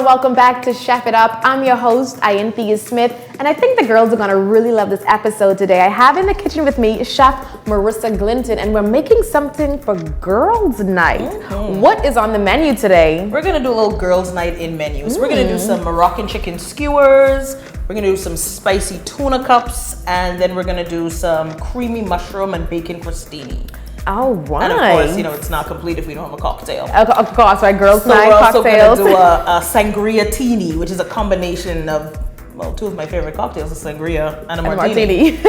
welcome back to Chef It Up. I'm your host, Ayanthea Smith, and I think the girls are gonna really love this episode today. I have in the kitchen with me Chef Maurisa Glinton, and we're making something for girls' night. What is on the menu today? We're gonna do a little girls' night in menus. We're gonna do some Moroccan chicken skewers, we're gonna do some spicy tuna cups, and then we're gonna do some creamy mushroom and bacon crostini. Oh, right. And of course, you know, it's not complete if we don't have a cocktail. Of course, right? Girls' night We're cocktails. also gonna do a sangria tini, which is a combination of, well, two of my favorite cocktails, a sangria and a martini.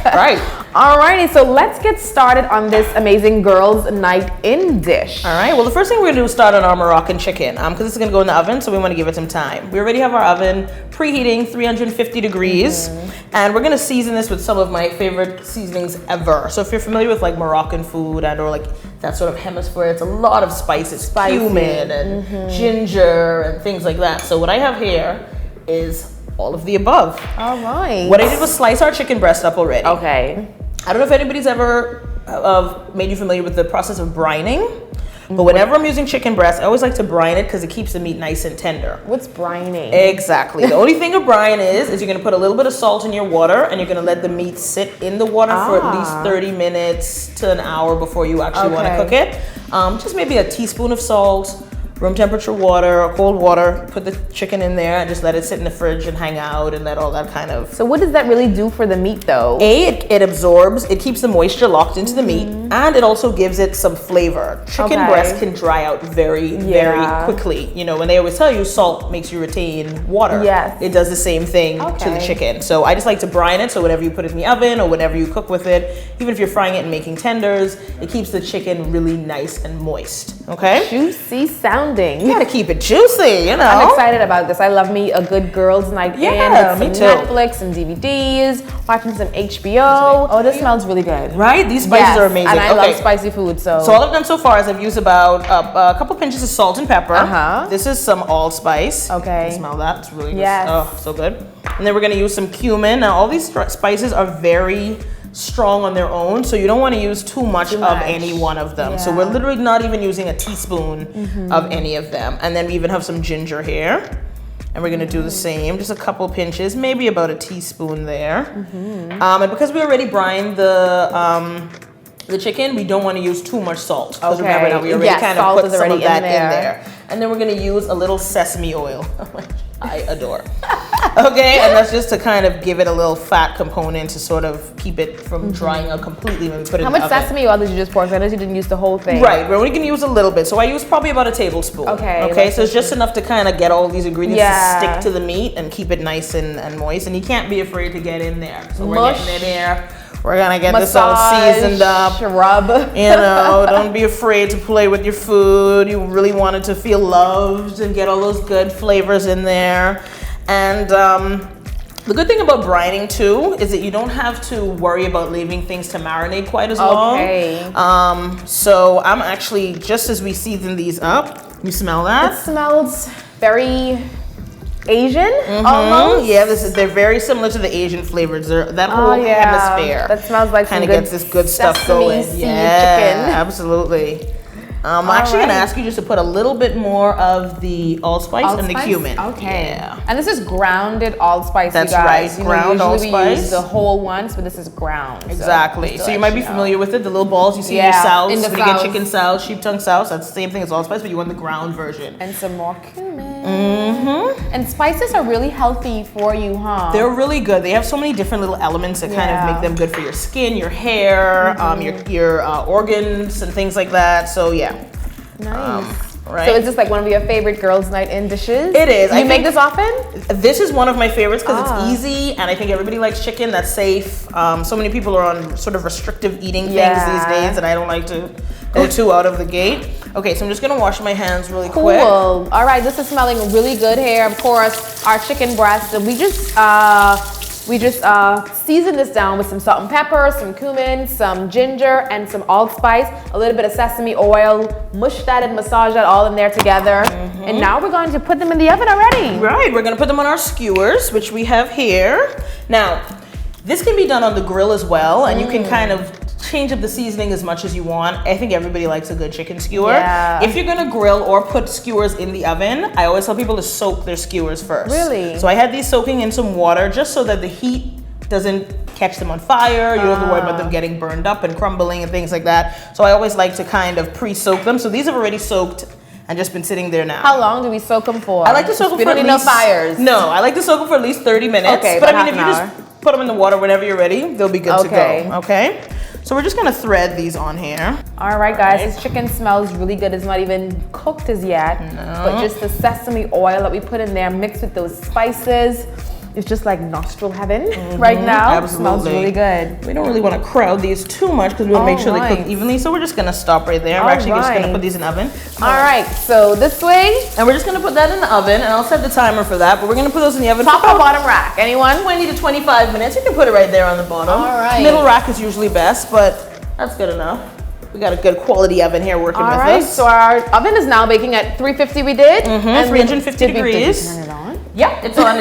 Right. Alrighty, so let's get started on this amazing girls' night in dish. All right, well, the first thing we're gonna do is start on our Moroccan chicken, because this is gonna go in the oven, so we wanna give it some time. We already have our oven preheating 350 degrees, and we're gonna season this with some of my favorite seasonings ever. So if you're familiar with like Moroccan food and or like that sort of hemisphere, it's a lot of spices, cumin and ginger and things like that. So what I have here is all of the above. All right. What I did was slice our chicken breast up already. Okay. I don't know if anybody's ever made you familiar with the process of brining, but whenever I'm using chicken breast, I always like to brine it because it keeps the meat nice and tender. What's brining? Exactly. The only thing a brine is you're gonna put a little bit of salt in your water and you're gonna let the meat sit in the water for at least 30 minutes to an hour before you actually wanna cook it. Just maybe a teaspoon of salt, room temperature water or cold water, put the chicken in there and just let it sit in the fridge and hang out and let all that kind of... So what does that really do for the meat though? It absorbs, it keeps the moisture locked into the meat, and it also gives it some flavor. Chicken breast can dry out very quickly. You know, when they always tell you salt makes you retain water, it does the same thing to the chicken. So I just like to brine it, so whenever you put it in the oven or whenever you cook with it, even if you're frying it and making tenders, it keeps the chicken really nice and moist, okay? Juicy sounding. You gotta keep it juicy, you know. I'm excited about this. I love me a good girls' night in. Me too. Netflix and DVDs, watching some HBO. Oh, this smells really good. Right? These spices are amazing. And I love spicy food, so all I've done so far is I've used about a couple pinches of salt and pepper. This is some allspice. Okay. You can smell that. It's really good. Oh, so good. And then we're gonna use some cumin. Now, all these spices are very strong on their own, so you don't want to use too much of any one of them. So we're literally not even using a teaspoon of any of them. And then we even have some ginger here, and we're gonna do the same, just a couple pinches, maybe about a teaspoon there. And because we already brined the chicken, we don't want to use too much salt, because remember now we already kind of put some of that in there. And then we're gonna use a little sesame oil, which I adore. Okay, and that's just to kind of give it a little fat component to sort of keep it from drying out completely when we put it in the oven. How much sesame oil did you just pour? I noticed you didn't use the whole thing. Right, we're only gonna use a little bit. So I use probably about a tablespoon. Okay, so it's just enough to kind of get all these ingredients to stick to the meat and keep it nice and moist. And you can't be afraid to get in there. So we're getting in there. We're gonna get this all seasoned up. Rub. You know, don't be afraid to play with your food. You really want it to feel loved and get all those good flavors in there. And the good thing about brining too is that you don't have to worry about leaving things to marinate quite as long. So I'm actually, just as we season these up, you smell that? It smells very Asian, almost. Yeah, they're very similar to the Asian flavors. That whole hemisphere. That smells like kind of gets this good stuff going. Chicken. Absolutely. I'm actually going to ask you just to put a little bit more of the allspice and the cumin. Okay. And this is grounded allspice, That's you guys. right, ground allspice. We use the whole ones, but this is ground. Exactly. So you might be familiar with it. The little balls you see in your souse, when you get chicken souse, sheep tongue souse, that's the same thing as allspice, but you want the ground version. And some more cumin. And spices are really healthy for you, huh? They're really good. They have so many different little elements that kind of make them good for your skin, your hair, your organs and things like that. So yeah. Nice. Right. So is this like one of your favorite girls' night in dishes? It is. You make this often? This is one of my favorites because it's easy, and I think everybody likes chicken. That's safe. So many people are on sort of restrictive eating things these days, and I don't like to go too out of the gate. Okay, so I'm just gonna wash my hands really quick. Cool. All right, this is smelling really good here. Of course, our chicken breast. We just seasoned this down with some salt and pepper, some cumin, some ginger, and some allspice, a little bit of sesame oil, mush that and massage that all in there together. And now we're going to put them in the oven already. Right, we're gonna put them on our skewers, which we have here. Now, this can be done on the grill as well, and you can kind of change up the seasoning as much as you want. I think everybody likes a good chicken skewer. Yeah. If you're gonna grill or put skewers in the oven, I always tell people to soak their skewers first. Really? So I had these soaking in some water just so that the heat doesn't catch them on fire. You don't have to worry about them getting burned up and crumbling and things like that. So I always like to kind of pre-soak them. So these have already soaked and just been sitting there now. How long do we soak them for? I like to soak them for at least... We don't need no fires. No, I like to soak them for at least 30 minutes. Okay, but I mean, if half you an just put them in the water whenever you're ready, they'll be good to Okay. go. Okay? So we're just gonna thread these on here. All right, guys, this chicken smells really good. It's not even cooked as yet, but just the sesame oil that we put in there mixed with those spices. It's just like nostril heaven right now. Absolutely. It smells really good. We don't really want to crowd these too much because we want to make sure they cook evenly. So we're just gonna stop right there. We're actually just gonna put these in the oven. All right, so this way. And we're just gonna put that in the oven, and I'll set the timer for that. But we're gonna put those in the oven. Top or bottom rack? Anyone? 20 to 25 minutes. You can put it right there on the bottom. All right. Middle rack is usually best, but that's good enough. We got a good quality oven here working with us. All right, so our oven is now baking at 350 we did? And 350 degrees. Turn it on? Yep, it's on.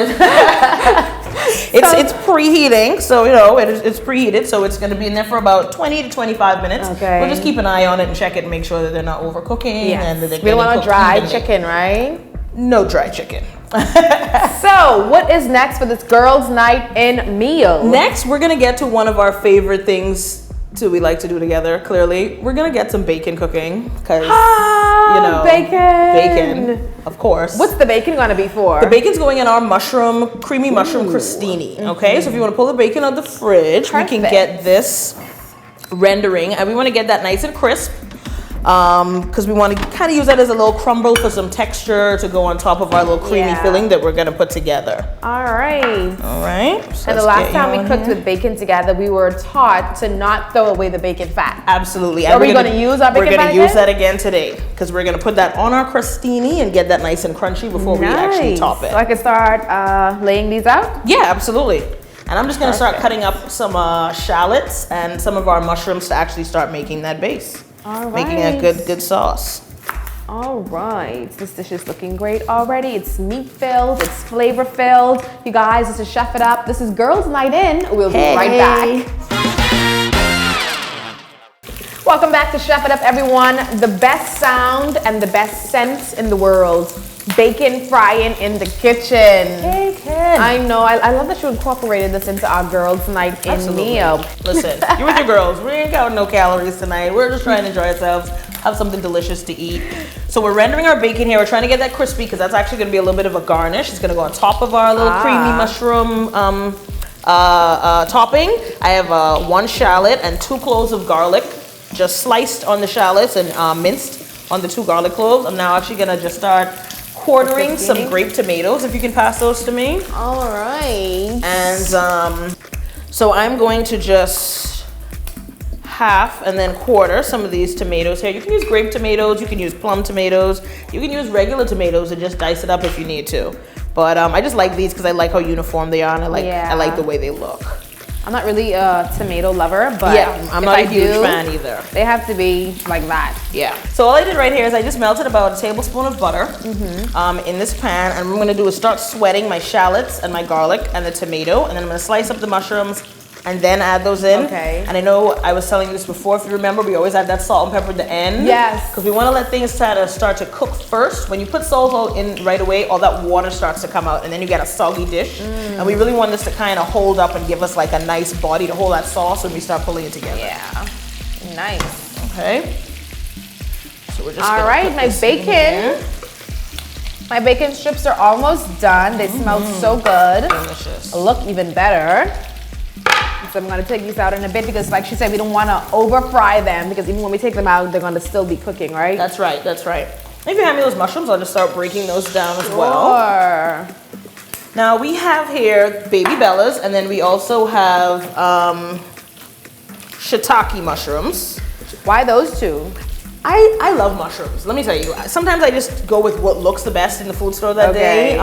It's preheating, so you know it's preheated, so it's going to be in there for about 20 to 25 minutes. Okay. We'll just keep an eye on it and check it and make sure that they're not overcooking. Yes. And that they're We don't want cooked a dry evenly. chicken, right? No dry chicken. So, what is next for this girls' night in meal? Next, we're gonna get to one of our favorite things we like to do together. Clearly, we're gonna get some bacon cooking because you know bacon, of course. What's the bacon gonna be for? The bacon's going in our creamy mushroom crostini. Okay, so if you want to pull the bacon out of the fridge, we can get this rendering, and we want to get that nice and crisp. Because we want to kind of use that as a little crumble for some texture to go on top of our little creamy filling that we're going to put together. All right. All right. So and the last time we cooked with bacon together, we were taught to not throw away the bacon fat. Absolutely. Are we going to use our bacon fat We're going to use that again today because we're going to put that on our crostini and get that nice and crunchy before we actually top it. So I can start laying these out? Yeah, absolutely. And I'm just going to start cutting up some shallots and some of our mushrooms to actually start making that base. All right. Making a good sauce. All right, this dish is looking great already. It's meat filled, it's flavor filled. You guys, this is Chef It Up. This is Girls Night In. We'll be right back. Welcome back to Chef It Up, everyone. The best sound and the best scent in the world. Bacon frying in the kitchen. Bacon. I know. I love that you incorporated this into our girls' night in meal. Listen, you're with your girls. We ain't got no calories tonight. We're just trying to enjoy ourselves, have something delicious to eat. So we're rendering our bacon here. We're trying to get that crispy because that's actually going to be a little bit of a garnish. It's going to go on top of our little creamy mushroom topping. I have 1 shallot and 2 cloves of garlic, just sliced on the shallots and minced on the 2 garlic cloves. I'm now actually going to just start quartering some grape tomatoes, if you can pass those to me. All right. And so I'm going to just half and then quarter some of these tomatoes here. You can use grape tomatoes, you can use plum tomatoes, you can use regular tomatoes and just dice it up if you need to. But I just like these because I like how uniform they are and I like the way they look. I'm not really a tomato lover, but I'm not a huge fan either. They have to be like that. Yeah. So all I did right here is I just melted about a tablespoon of butter in this pan, and what I'm gonna do is start sweating my shallots and my garlic and the tomato, and then I'm gonna slice up the mushrooms and then add those in. Okay. And I know I was telling you this before, if you remember, we always add that salt and pepper at the end. Yes. Because we want to let things kind of start to cook first. When you put salt in right away, all that water starts to come out and then you get a soggy dish. And we really want this to kind of hold up and give us like a nice body to hold that sauce when we start pulling it together. Yeah. Nice. Okay. So we're just all right, my bacon. My bacon strips are almost done. They smell so good. Delicious. Look even better. So I'm gonna take these out in a bit because like she said, we don't wanna over fry them because even when we take them out, they're gonna still be cooking, right? That's right, that's right. If you hand me those mushrooms, I'll just start breaking those down as well. Now we have here baby bellas, and then we also have shiitake mushrooms. Why those two? I love mushrooms. Let me tell you, sometimes I just go with what looks the best in the food store that day.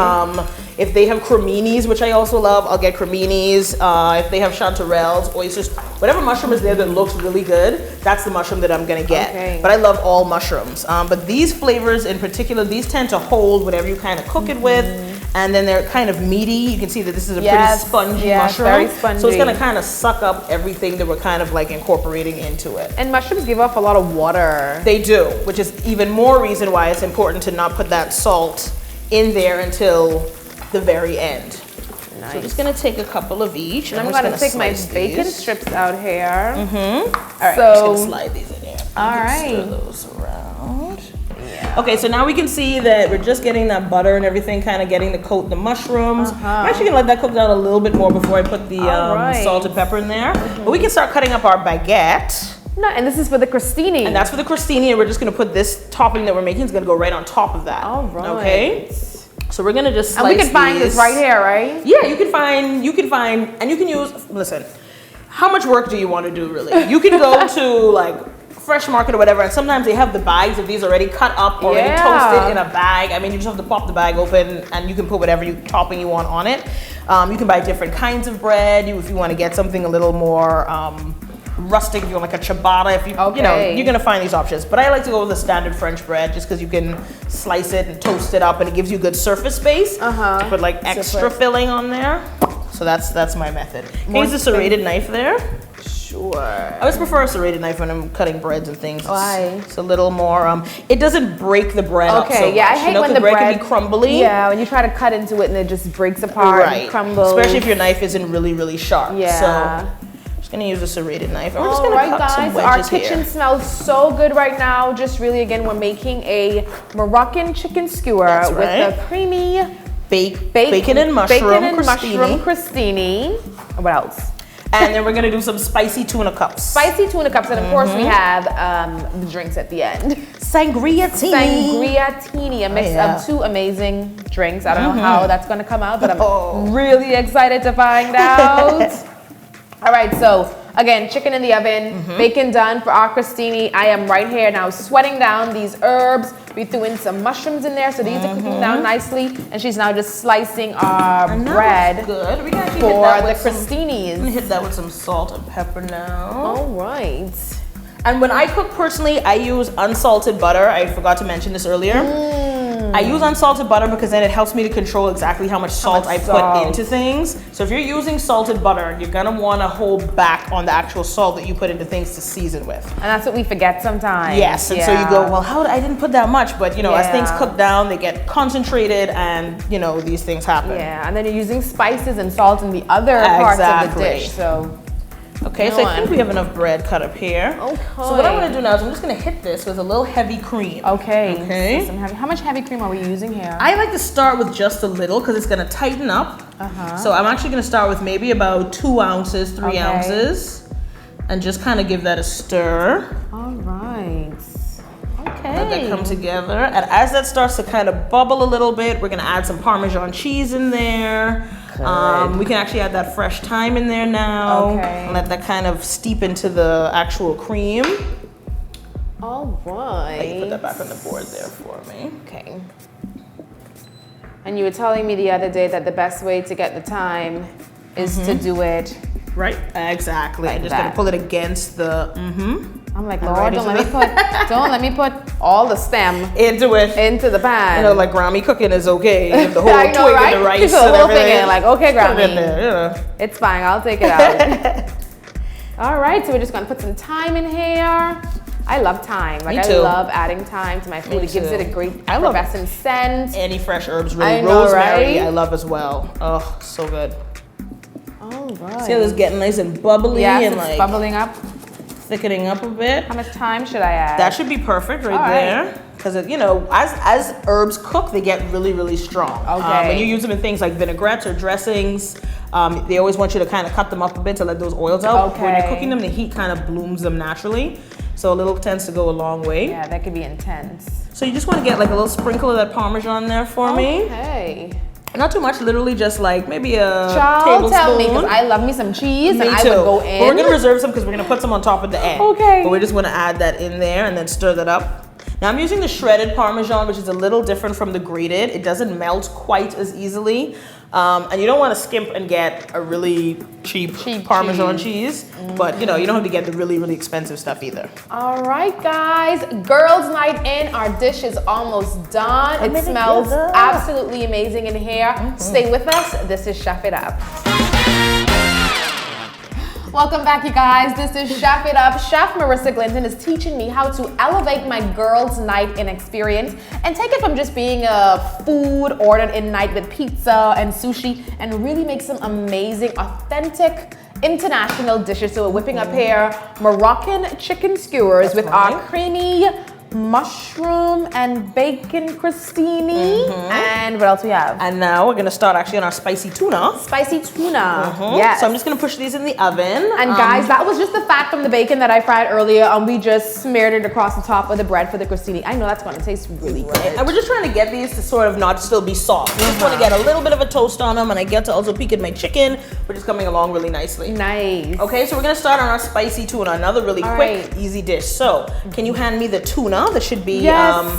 If they have creminis, which I also love, I'll get creminis. If they have chanterelles, oysters, whatever mushroom is there that looks really good, that's the mushroom that I'm gonna get. But I love all mushrooms. But these flavors in particular, these tend to hold whatever you kind of cook it with. And then they're kind of meaty. You can see that this is a pretty spongy mushroom. Very spongy. So it's gonna kind of suck up everything that we're kind of like incorporating into it. And mushrooms give off a lot of water. They do, which is even more reason why it's important to not put that salt in there until the very end. Nice. So I'm just gonna take a couple of each. And I'm gonna take my bacon strips out here. Mm-hmm. All right, so, I'm just gonna slide these in here. All right. Stir those around. Yeah. Okay, so now we can see that we're just getting that butter and everything kind of getting to coat the mushrooms. I'm actually gonna let that cook down a little bit more before I put the salt and pepper in there. But we can start cutting up our baguette. No, and this is for the crostini. And that's for the crostini, and we're just gonna put this topping that we're making is gonna go right on top of that. All right. Okay. So we're gonna just slice and we can find this right here, right? Yeah, you can find, and you can use, listen, how much work do you want to do really? You can go to like Fresh Market or whatever, and sometimes they have the bags of these already cut up, already toasted in a bag. I mean, you just have to pop the bag open and you can put whatever topping you want on it. You can buy different kinds of bread if you want to get something a little more rustic, if you want like a ciabatta, if you know, you're gonna find these options. But I like to go with the standard French bread just because you can slice it and toast it up and it gives you good surface space to put like extra filling on there. So that's my method. Can you use a serrated knife there? Sure. I always prefer a serrated knife when I'm cutting breads and things. Why? It's a little more, it doesn't break the bread up so much. I hate when the bread can be crumbly. Yeah, when you try to cut into it and it just breaks apart and crumbles. Especially if your knife isn't really, really sharp. Yeah. So, gonna use a serrated knife. And we're just gonna cut some wedges our kitchen smells so good right now. Just really, again, we're making a Moroccan chicken skewer with a creamy bacon and mushroom crostini. What else? And then we're gonna do some spicy tuna cups. Spicy tuna cups, and of course we have the drinks at the end. Sangriatini, a mix of two amazing drinks. I don't know how that's gonna come out, but I'm really excited to find out. All right, so again, chicken in the oven, bacon done for our crostini. I am right here now sweating down these herbs. We threw in some mushrooms in there, so these are cooking down nicely. And she's now just slicing our bread good. We can actually for hit that the crostinis. I'm gonna hit that with some salt and pepper now. All right. And when I cook personally, I use unsalted butter. I forgot to mention this earlier. I use unsalted butter because then it helps me to control exactly how much salt I put into things. So if you're using salted butter, you're gonna wanna hold back on the actual salt that you put into things to season with. And that's what we forget sometimes. Yes, and so you go, well, I didn't put that much, but you know, as things cook down, they get concentrated and you know, these things happen. Yeah, and then you're using spices and salt in the other parts of the dish, so. Okay, so I think we have enough bread cut up here. Okay. So what I'm gonna do now is I'm just gonna hit this with a little heavy cream. Okay. So how much heavy cream are we using here? I like to start with just a little because it's gonna tighten up. So I'm actually gonna start with maybe about 2 ounces, 3 ounces, and just kind of give that a stir. All right. Okay. Let that come together. And as that starts to kind of bubble a little bit, we're gonna add some Parmesan cheese in there. We can actually add that fresh thyme in there now. And let that kind of steep into the actual cream. All right. Put that back on the board there for me. Okay. And you were telling me the other day that the best way to get the thyme is to do it. Right, exactly. Like I'm just gonna pull it against the, I'm like, Lord, don't let me put all the stem into the pan. You know, like Grammy cooking is okay. And the whole I know, twig right? and the rice and and whole everything. Thing in, like, okay, Grammy, put it in there, you know. It's fine. I'll take it out. All right, so we're just gonna put some thyme in here. I love thyme. Like I love adding thyme to my food. It gives it a great effervescent scent. Any fresh herbs, really. Rosemary, I love as well. Oh, so good. All right. See how this is getting nice and bubbly and like bubbling up, thickening up a bit. How much thyme should I add? That should be perfect right there. Because you know, as herbs cook, they get really, really strong. Okay. When you use them in things like vinaigrettes or dressings, they always want you to kind of cut them up a bit to let those oils out. Okay. When you're cooking them, the heat kind of blooms them naturally. So a little tends to go a long way. Yeah, that could be intense. So you just want to get like a little sprinkle of that Parmesan there for me. Okay. Not too much, literally just like maybe a tablespoon. Tell me, because I love me some cheese me and too. I would go in. But we're gonna reserve some because we're gonna put some on top at the end. Okay. But we just want to add that in there and then stir that up. Now I'm using the shredded Parmesan, which is a little different from the grated. It doesn't melt quite as easily. And you don't want to skimp and get a really cheap Parmesan cheese. But you know, you don't have to get the really, really expensive stuff either. All right, guys, girls' night in. Our dish is almost done. It smells absolutely amazing in here. Stay with us. This is Chef It Up. Welcome back, you guys. This is Chef It Up. Chef Maurisa Glinton is teaching me how to elevate my girls' night in experience and take it from just being a food ordered in night with pizza and sushi and really make some amazing, authentic, international dishes. So we're whipping up here Moroccan chicken skewers with our creamy mushroom and bacon crostini. And what else we have? And now we're gonna start actually on our spicy tuna. Spicy tuna. Yes. So I'm just gonna push these in the oven. And guys, that was just the fat from the bacon that I fried earlier, and we just smeared it across the top of the bread for the crostini. I know that's gonna taste really good. And we're just trying to get these to sort of not still be soft. We just want to get a little bit of a toast on them, and I get to also peek at my chicken, which is coming along really nicely. Nice. Okay, so we're gonna start on our spicy tuna, another really quick, easy dish. So, can you hand me the tuna? That should be the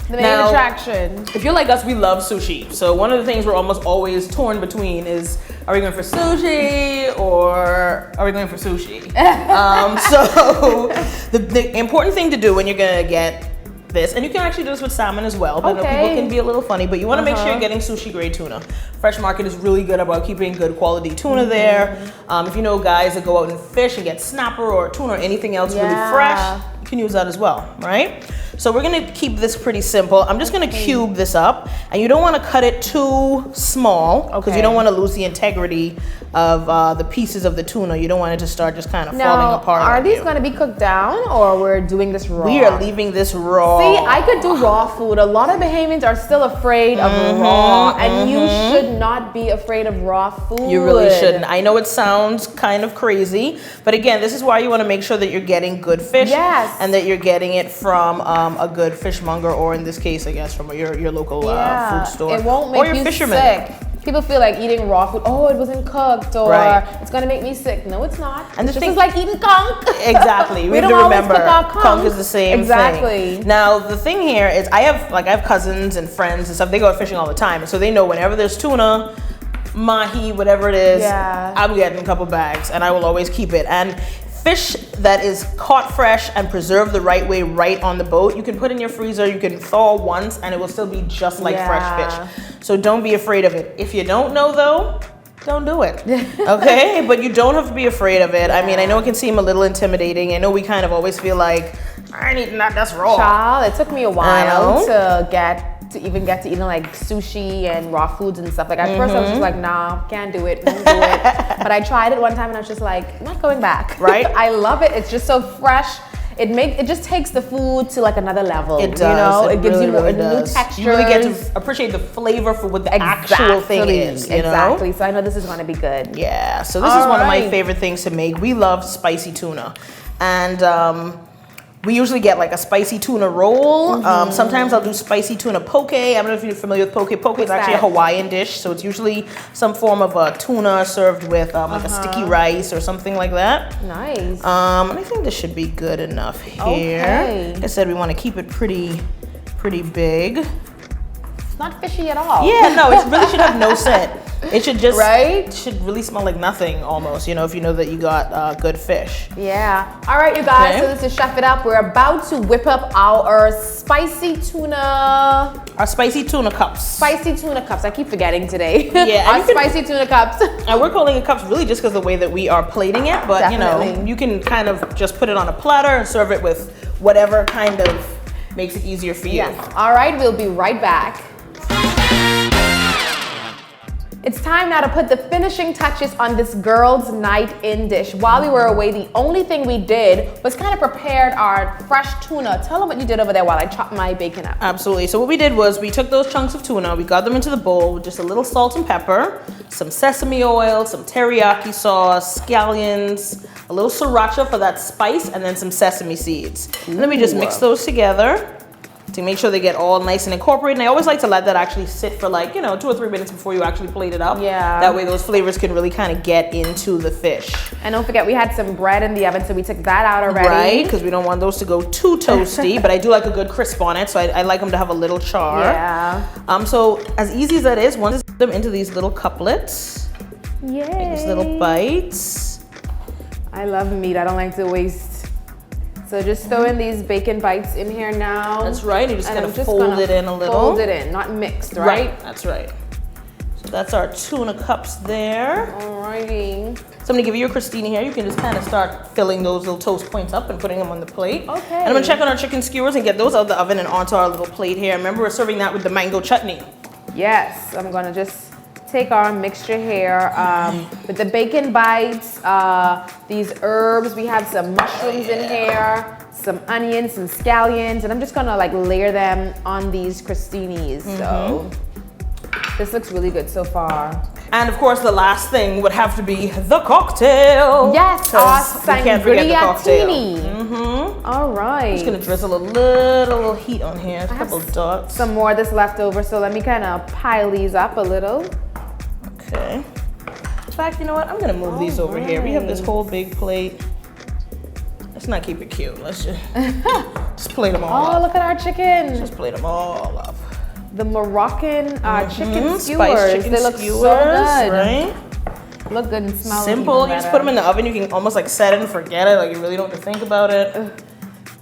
main attraction. If you're like us, we love sushi. So one of the things we're almost always torn between is, are we going for sushi or are we going for sushi? So the important thing to do when you're gonna get this, and you can actually do this with salmon as well, but people can be a little funny, but you want to make sure you're getting sushi grade tuna. Fresh Market is really good about keeping good quality tuna there. If you know guys that go out and fish and get snapper or tuna or anything else really fresh, you can use that as well, right? So we're gonna keep this pretty simple. I'm just gonna cube this up, and you don't want to cut it too small because you don't want to lose the integrity of the pieces of the tuna. You don't want it to start just kind of falling apart. Are these gonna be cooked down, or we're doing this raw? We are leaving this raw. See, I could do raw food. A lot of Bahamians are still afraid of raw, and you should not be afraid of raw food. You really shouldn't. I know it sounds kind of crazy, but again, this is why you want to make sure that you're getting good fish, and that you're getting it from a good fishmonger, or in this case, I guess, from your local food store. It won't make you sick. People feel like eating raw food, oh, it wasn't cooked, or it's gonna make me sick. No, it's not. And it's just like eating conch. Exactly. We have to remember, conch is the same thing. Now, the thing here is I have cousins and friends and stuff, they go out fishing all the time, and so they know whenever there's tuna, mahi, whatever it is, I'm getting a couple bags, and I will always keep it. And fish that is caught fresh and preserved the right way right on the boat, you can put in your freezer, you can thaw once, and it will still be just like fresh fish. So don't be afraid of it. If you don't know though, don't do it, okay? But you don't have to be afraid of it. I mean, I know it can seem a little intimidating. I know we kind of always feel like, I ain't eating that, that's raw. Child, it took me a while to even get to eating like sushi and raw foods and stuff. Like at first I was just like, nah, can't do it, won't do it. But I tried it one time and I was just like, not going back. Right? I love it. It's just so fresh. It just takes the food to like another level. It does. You know, it gives really, you really new textures. You really get to appreciate the flavor for what the actual thing is. You know? So I know this is going to be good. Yeah. So this is one of my favorite things to make. We love spicy tuna, and we usually get like a spicy tuna roll. Sometimes I'll do spicy tuna poke. I don't know if you're familiar with poke. Poke is actually a Hawaiian dish, so it's usually some form of a tuna served with like a sticky rice or something like that. Nice. And I think this should be good enough here. Like I said, we want to keep it pretty big. It's not fishy at all. Yeah, no, it really should have no scent. It should just, it should really smell like nothing almost, you know, if you know that you got good fish. Yeah. All right, you guys, so this is Chef It Up. We're about to whip up our spicy tuna. Our spicy tuna cups. Spicy tuna cups. I keep forgetting today. Yeah. Our spicy tuna cups. And we're calling it cups really just because of the way that we are plating it. But, you know, you can kind of just put it on a platter and serve it with whatever kind of makes it easier for you. Yes. All right, we'll be right back. It's time now to put the finishing touches on this girls' night in dish. While we were away, the only thing we did was kind of prepared our fresh tuna. Tell them what you did over there while I chopped my bacon up. Absolutely. So what we did was we took those chunks of tuna, we got them into the bowl with just a little salt and pepper, some sesame oil, some teriyaki sauce, scallions, a little sriracha for that spice, and then some sesame seeds. And then we just mix those together. to make sure they get all nice and incorporated. And I always like to let that actually sit for like, 2 or 3 minutes before you actually plate it up. Yeah. That way those flavors can really kind of get into the fish. And don't forget, we had some bread in the oven, so we took that out already. Right, because we don't want those to go too toasty, but I do like a good crisp on it, so I like them to have a little char. Yeah. So as easy as that is, once you put them into these little couplets, Yay. these little bites. I love meat, I don't like to waste. So just throw in these bacon bites in here now. That's right, you just kind of fold it in a little. Fold it in, not mixed, right? That's right. So that's our tuna cups there. Alrighty. So I'm gonna give you a crostini here. You can just kind of start filling those little toast points up and putting them on the plate. Okay. And I'm gonna check on our chicken skewers and get those out of the oven and onto our little plate here. Remember, we're serving that with the mango chutney. Yes, I'm gonna just take our mixture here with the bacon bites, these herbs. We have some mushrooms in here, some onions, some scallions, and I'm just gonna like layer them on these crostinis. So this looks really good so far. And of course, the last thing would have to be the cocktail. Yes, our we can't forget the cocktail. All right. I'm just gonna drizzle a little heat on here, a couple dots. Some more of this left over, so let me kind of pile these up a little. Okay. In fact, you know what? I'm gonna move these over here. We have this whole big plate. Let's not keep it cute. Let's just plate them all up. Oh, look at our chicken. Just plate them all up. The Moroccan chicken skewers. Spiced chicken they look skewers, so good. right? Look good and smell Simple. even You just better. put them in the oven. You can almost like set it and forget it. Like you really don't have to think about it.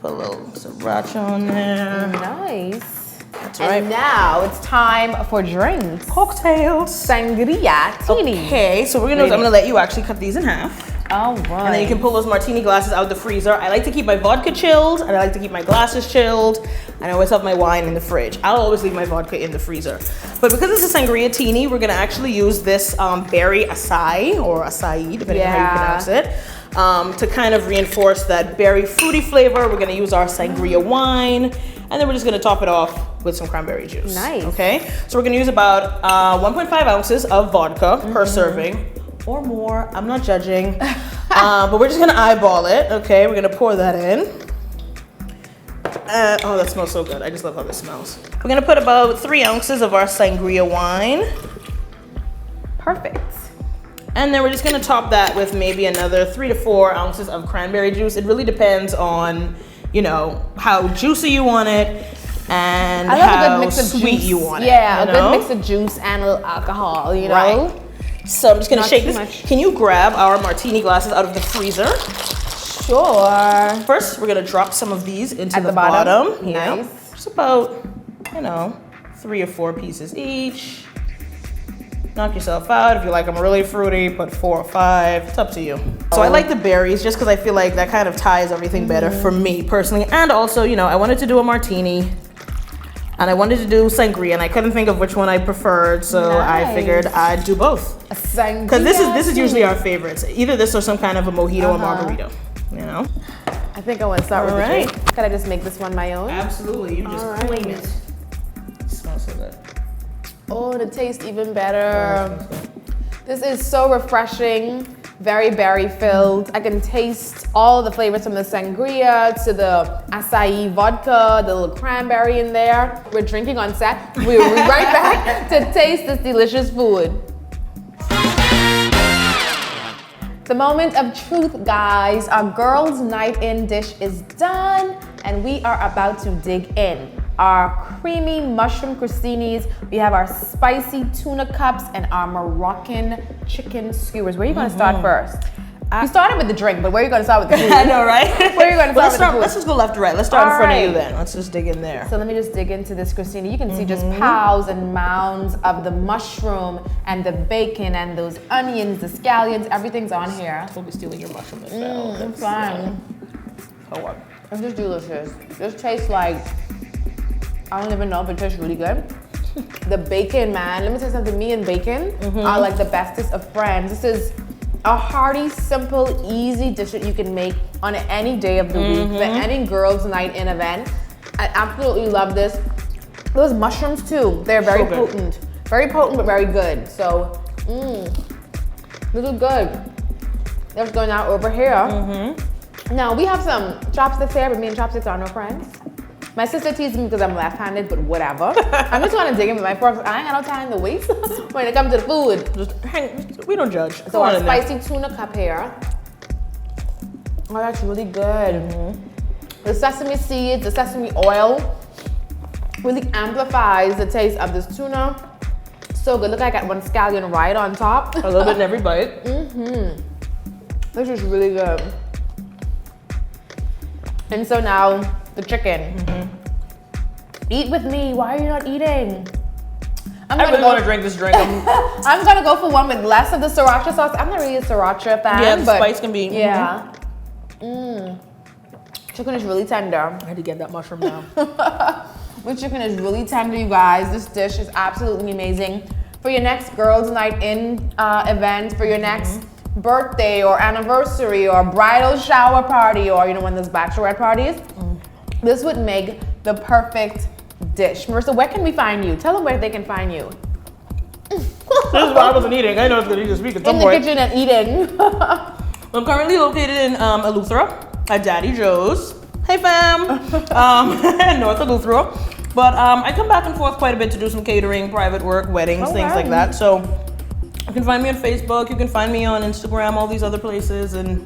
Put a little sriracha on there. Nice. That's And right. now it's time for drinks. Cocktails. Sangria tini. Okay, so I'm gonna let you actually cut these in half. All right. And then you can pull those martini glasses out of the freezer. I like to keep my vodka chilled, and I like to keep my glasses chilled, and I always have my wine in the fridge. I'll always leave my vodka in the freezer. But because it's a sangria tini, we're gonna actually use this berry acai, or acai, depending on how you pronounce it, to kind of reinforce that berry fruity flavor. We're gonna use our sangria wine, and then we're just gonna top it off with some cranberry juice. Nice. Okay, so we're gonna use about 1.5 ounces of vodka per serving. Or more, I'm not judging. But we're just gonna eyeball it, okay? We're gonna pour that in. Oh, that smells so good. I just love how this smells. We're gonna put about 3 ounces of our sangria wine. Perfect. And then we're just gonna top that with maybe another 3 to 4 ounces of cranberry juice. It really depends on, how juicy you want it and how sweet you want it. Yeah, a good mix of juice and a little alcohol, Right. So I'm just gonna shake this. much. Can you grab our martini glasses out of the freezer? Sure. First, we're gonna drop some of these into At the the bottom? bottom. Yeah. Nice. Just about, 3 or 4 pieces each. Knock yourself out. If you like them really fruity, put 4 or 5. It's up to you. So I like the berries just because I feel like that kind of ties everything better for me personally. And also, I wanted to do a martini. And I wanted to do sangria, and I couldn't think of which one I preferred, so I figured I'd do both. Sangria. Because this is usually our favorites. Either this or some kind of a mojito or margarita. I think I want to start with the drink. Can I just make this one my own? Absolutely. You just claim it. It smells so good. Oh, and it tastes even better. This is so refreshing. Very berry filled. I can taste all the flavors from the sangria to the acai vodka, the little cranberry in there. We're drinking on set. We'll be right back to taste this delicious food. The moment of truth, guys. Our girls' night in dish is done, and we are about to dig in. Our creamy mushroom crostinis, we have our spicy tuna cups, and our Moroccan chicken skewers. Where are you gonna start first? You started with the drink, but where are you gonna start with the food? I know, right? Where are you gonna start with the food? Let's just go left to right. Let's start in front of you then. Let's just dig in there. So let me just dig into this crostini. You can see just piles and mounds of the mushroom and the bacon and those onions, the scallions, everything's on here. We'll be stealing your mushroom as well. It's fine. Oh, what? It's just delicious. This tastes like, I don't even know if it tastes really good. The bacon, man. Let me tell you something. Me and bacon are like the bestest of friends. This is a hearty, simple, easy dish that you can make on any day of the week for any girls' night in event. I absolutely love this. Those mushrooms too. They're very potent. Very potent, but very good. So, this is good. Let's go now over here. Now we have some chopsticks here, but me and chopsticks are no friends. My sister teases me because I'm left-handed, but whatever. I'm just gonna dig in with my forks. I ain't got no time to waste when it comes to the food. We don't judge. So our spicy tuna cup here. Oh, that's really good. The sesame seeds, the sesame oil really amplifies the taste of this tuna. So good. Look, I got one scallion right on top. A little bit in every bite. This is really good. And so now the chicken. Eat with me. Why are you not eating? I really want to drink this drink. I'm gonna go for one with less of the sriracha sauce. I'm not really a sriracha fan. Yeah, the but spice can be. Yeah. Chicken is really tender. I had to get that mushroom now. The chicken is really tender, you guys. This dish is absolutely amazing. For your next girls' night in event, for your next birthday or anniversary or bridal shower party, or you know when there's bachelorette parties, this would make the perfect dish. Maurisa, where can we find you? Tell them where they can find you. This is why I wasn't eating. I know it's gonna speak at some point. In the kitchen and eating. I'm currently located in Eleuthera at Daddy Joe's. Hey fam! North Eleuthera. But I come back and forth quite a bit to do some catering, private work, weddings, things like that. So you can find me on Facebook, you can find me on Instagram, all these other places, and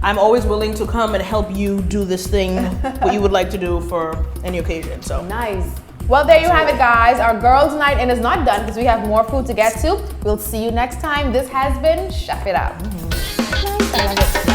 I'm always willing to come and help you do this thing, what you would like to do for any occasion. So nice. Well, there you have it, guys. Our girls' night in is not done because we have more food to get to. We'll see you next time. This has been Chef It Up. I love it.